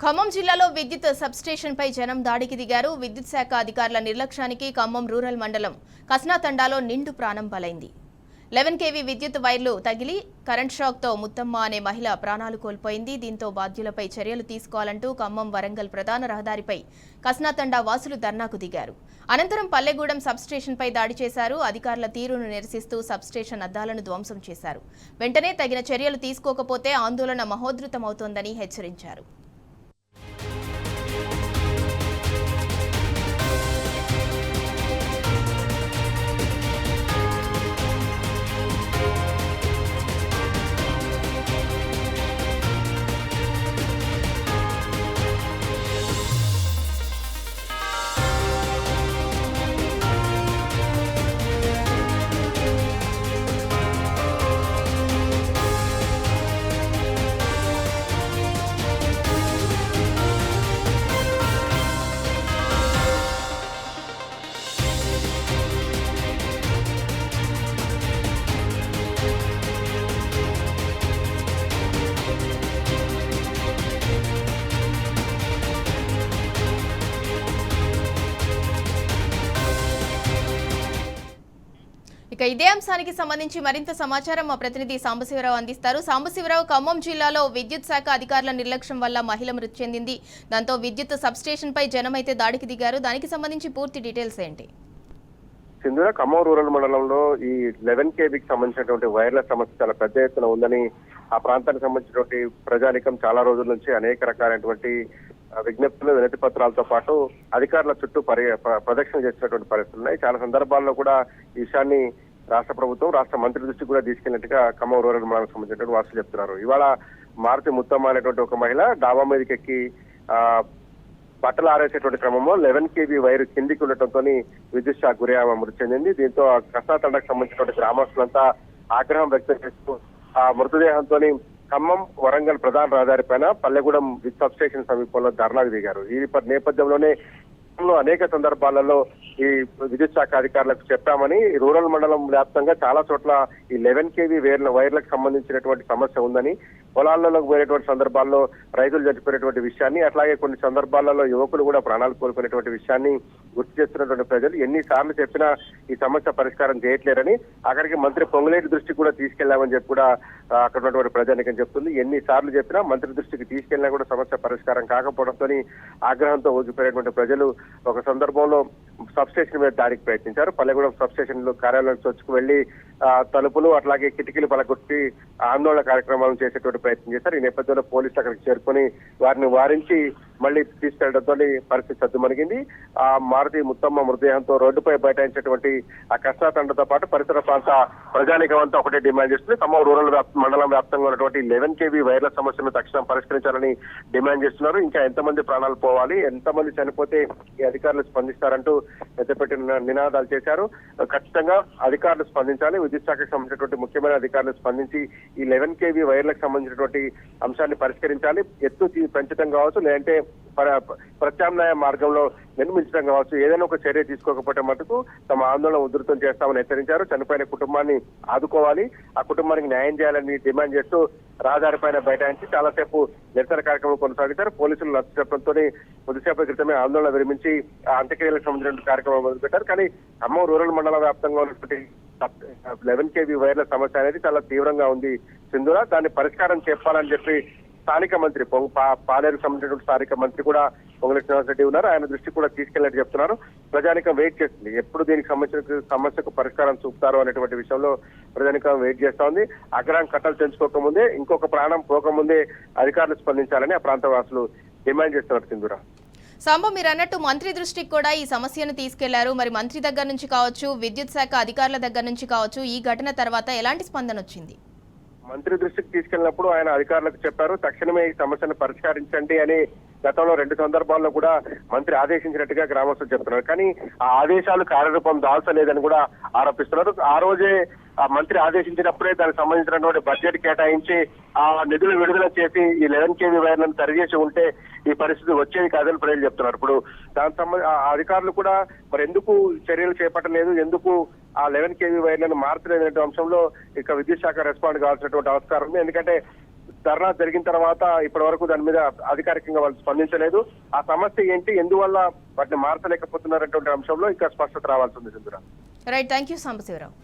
ఖమ్మం జిల్లాలో విద్యుత్ సబ్స్టేషన్ పై జనం దాడికి దిగారు. విద్యుత్ శాఖ అధికారుల నిర్లక్ష్యానికి ఖమ్మం రూరల్ మండలం కస్నాతండాలో నిండు ప్రాణం బలైంది. 11 kV విద్యుత్ వైర్లు తగిలి కరెంట్ షాక్ తో ముత్తమ్మ అనే మహిళ ప్రాణాలు కోల్పోయింది. దీంతో బాధ్యులపై చర్యలు తీసుకోవాలంటూ ఖమ్మం వరంగల్ ప్రధాన రహదారిపై కస్నాతండా వాసులు ధర్నాకు దిగారు. అనంతరం పల్లెగూడెం సబ్స్టేషన్ పై దాడి చేశారు. అధికారుల తీరును నిరసిస్తూ సబ్స్టేషన్ అద్దాలను ధ్వంసం చేశారు. వెంటనే తగిన చర్యలు తీసుకోకపోతే ఆందోళన మహోధృతమవుతోందని హెచ్చరించారు. ఇక ఇదే అంశానికి సంబంధించి మరింత సమాచారం మా ప్రతినిధి సాంబశివరావు అందిస్తారు. సాంబశివరావు, ఖమ్మం జిల్లాలో విద్యుత్ శాఖ అధికారుల నిర్లక్ష్యం వల్ల మహిళ మృతి చెందింది. దాంతో విద్యుత్ సబ్స్టేషన్ పై జనం అయితే దాడికి దిగారు. దానికి సంబంధించి పూర్తి డీటెయిల్స్ ఏంటి? సింధురా, ఖమ్మం రూరల్ మండలంలో ఈ 11 kVకి సంబంధించినటువంటి వైర్ల సమస్య చాలా పెద్ద ఎత్తున ఉందని ఆ ప్రాంతానికి సంబంధించినటువంటి ప్రజానికం చాలా రోజుల నుంచి అనేక రకాలైనటువంటి విజ్ఞప్తులు, వినతి పత్రాలతో పాటు అధికారుల చుట్టూ ప్రదక్షిణ చేసినటువంటి పరిస్థితులు ఉన్నాయి. చాలా సందర్భాల్లో కూడా ఈ విషయాన్ని రాష్ట్ర ప్రభుత్వం, రాష్ట్ర మంత్రి దృష్టికి కూడా తీసుకెళ్లినట్టుగా ఖమ్మం రూరల్ మండలానికి సంబంధించినటువంటి వాసులు చెప్తున్నారు. ఇవాళ మారుతి ముత్తమ్మ అనేటువంటి ఒక మహిళ డాబా మీదకి ఎక్కి బట్టలు ఆరేసేటువంటి క్రమంలో 11 kV వైరు కిందికి ఉండటంతో విద్యుత్ షాక్ గురి మృతి చెందింది. దీంతో కస్నాతండకు సంబంధించినటువంటి గ్రామస్తులంతా ఆగ్రహం వ్యక్తం చేస్తూ ఆ మృతదేహంతో ఖమ్మం వరంగల్ ప్రధాన రహదారి పైన పల్లెగూడెం సబ్ స్టేషన్ సమీపంలో ధర్నాకు దిగారు. ఈ నేపథ్యంలోనే అనేక సందర్భాలలో ఈ విద్యుత్ శాఖ అధికారులకు చెప్పామని, రూరల్ మండలం వ్యాప్తంగా చాలా చోట్ల ఈ 11 kV వైర్లకు సంబంధించినటువంటి సమస్య ఉందని, పొలాల్లోకి పోయినటువంటి సందర్భాల్లో రైతులు చనిపోయినటువంటి విషయాన్ని, అట్లాగే కొన్ని సందర్భాలలో యువకులు కూడా ప్రాణాలు కోల్పోయినటువంటి విషయాన్ని గుర్తు చేస్తున్నటువంటి ప్రజలు ఎన్నిసార్లు చెప్పినా ఈ సమస్య పరిష్కారం చేయట్లేరని, అక్కడికి మంత్రి పొంగులేటి దృష్టికి కూడా తీసుకెళ్లామని చెప్పి కూడా అక్కడ ఉన్నటువంటి ప్రజానికం చెప్తుంది. ఎన్నిసార్లు చెప్పినా మంత్రి దృష్టికి తీసుకెళ్లినా కూడా సమస్య పరిష్కారం కాకపోవడంతో ఆగ్రహంతో ఊగిపోయినటువంటి ప్రజలు ఒక సందర్భంలో సబ్ స్టేషన్ మీద దాడికి ప్రయత్నించారు. పల్లెగూడెం సబ్ స్టేషన్ లో కార్యాలయం చొచ్చుకు వెళ్లి తలుపులు అట్లాగే కిటికీలు పలగొట్టి ఆందోళన కార్యక్రమాలను చేసేటువంటి ప్రయత్నం చేశారు. ఈ నేపథ్యంలో పోలీసులు అక్కడికి చేరుకొని వారిని వారించి మళ్లీ తీసుకెళ్లడంతో పరిస్థితి సద్దుమణిగింది. ఆ మారుతి ముత్తమ్మ మృతదేహంతో రోడ్డుపై బైఠాయించేటువంటి ఆ కస్నాతండతో పాటు పరిసర ప్రాంత ప్రజానికం అంతా ఒకటే డిమాండ్ చేస్తుంది. ఖమ్మం రూరల్ మండలం వ్యాప్తంగా ఉన్నటువంటి 11 kV వైర్ల సమస్యను తక్షణం పరిష్కరించాలని డిమాండ్ చేస్తున్నారు. ఇంకా ఎంతమంది ప్రాణాలు పోవాలి, ఎంతమంది చనిపోతే ఈ అధికారులు స్పందిస్తారంటూ ఎత్తపెట్టి నినాదాలు చేశారు. ఖచ్చితంగా అధికారులు స్పందించాలి. విద్యుత్ శాఖకు సంబంధించినటువంటి ముఖ్యమైన అధికారులు స్పందించి ఈ 11 kV వైర్లకు సంబంధించినటువంటి అంశాన్ని పరిష్కరించాలి. ఎత్తు పెంచడం కావచ్చు, లేదంటే ప్రత్యామ్నాయ మార్గంలో నిర్మించడం కావచ్చు, ఏదైనా ఒక చర్య తీసుకోకపోతే మటుకు తమ ఆందోళన ఉధృతం చేస్తామని హెచ్చరించారు. చనిపోయిన కుటుంబాన్ని ఆదుకోవాలి, ఆ కుటుంబానికి న్యాయం చేయాలని డిమాండ్ చేస్తూ రహదారి పైన బైఠాయించి చాలాసేపు నిరసన కార్యక్రమం కొనసాగించారు. పోలీసులు నచ్చ చెప్పడంతో కొద్దిసేపటి క్రితమే ఆందోళన విరమించి అంత్యక్రియలకు సంబంధించిన కార్యక్రమం మొదలుపెట్టారు. కానీ ఖమ్మం రూరల్ మండల వ్యాప్తంగా ఉన్నటువంటి 11 kV వైర్ల సమస్య అనేది చాలా తీవ్రంగా ఉంది సింధురా. దాన్ని పరిష్కారం చెప్పాలని చెప్పి స్థానిక మంత్రి పాలేరుకు సంబంధించినటువంటి స్థానిక మంత్రి కూడా పొంగులేటి శ్రీనివాసరెడ్డి ఉన్నారు. ఆయన దృష్టికి కూడా తీసుకెళ్లినట్టు చెప్తున్నారు. ప్రజానికం వెయిట్ చేస్తుంది, ఎప్పుడు దీనికి సమస్యకు పరిష్కారం చూపుతారు అనేటువంటి విషయంలో ప్రజానికం వెయిట్ చేస్తా ఉంది. అగ్రహం కట్టలు తెంచుకోకముందే, ఇంకొక ప్రాణం పోకముందే అధికారులు స్పందించాలని ఆ ప్రాంత వాసులు డిమాండ్ చేస్తున్నారు సింధురా. సాంబ, మీరు అన్నట్టు మంత్రి దృష్టికి కూడా ఈ సమస్యను తీసుకెళ్లారు. మరి మంత్రి దగ్గర నుంచి కావచ్చు, విద్యుత్ శాఖ అధికారుల దగ్గర నుంచి కావచ్చు, ఈ ఘటన తర్వాత ఎలాంటి స్పందన వచ్చింది? మంత్రి దృష్టికి తీసుకెళ్లినప్పుడు ఆయన అధికారులకు చెప్పారు, తక్షణమే ఈ సమస్యను పరిష్కరించండి అని గతంలో 2 సందర్భాల్లో కూడా మంత్రి ఆదేశించినట్టుగా గ్రామస్తులు చెప్తున్నారు. కానీ ఆ ఆదేశాలు కార్యరూపం దాల్చలేదని కూడా ఆరోపిస్తున్నారు. ఆ రోజే ఆ మంత్రి ఆదేశించినప్పుడే దానికి సంబంధించినటువంటి బడ్జెట్ కేటాయించి ఆ నిధులు విడుదల చేసి ఈ 11 kV వైర్లను సరిచేసి ఉంటే ఈ పరిస్థితి వచ్చేది కాదని ప్రజలు చెప్తున్నారు. ఇప్పుడు దానికి సంబంధించి అధికారులు కూడా మరి ఎందుకు చర్యలు చేపట్టలేదు, ఎందుకు ఆ 11 kV వైర్లను మార్చలేదనే అంశంలో ఇక విద్యుత్ శాఖ రెస్పాండ్ కావాల్సినటువంటి అవసరం ఉంది. ఎందుకంటే ధర్నా జరిగిన తర్వాత ఇప్పటి వరకు దాని మీద అధికారికంగా వాళ్ళు స్పందించలేదు. ఆ సమస్య ఏంటి, ఎందువల్ల వాటిని మార్చలేకపోతున్నారనేటువంటి అంశంలో ఇంకా స్పష్టత రావాల్సి ఉంది Sindhura. Right, thank you Sambasivarao.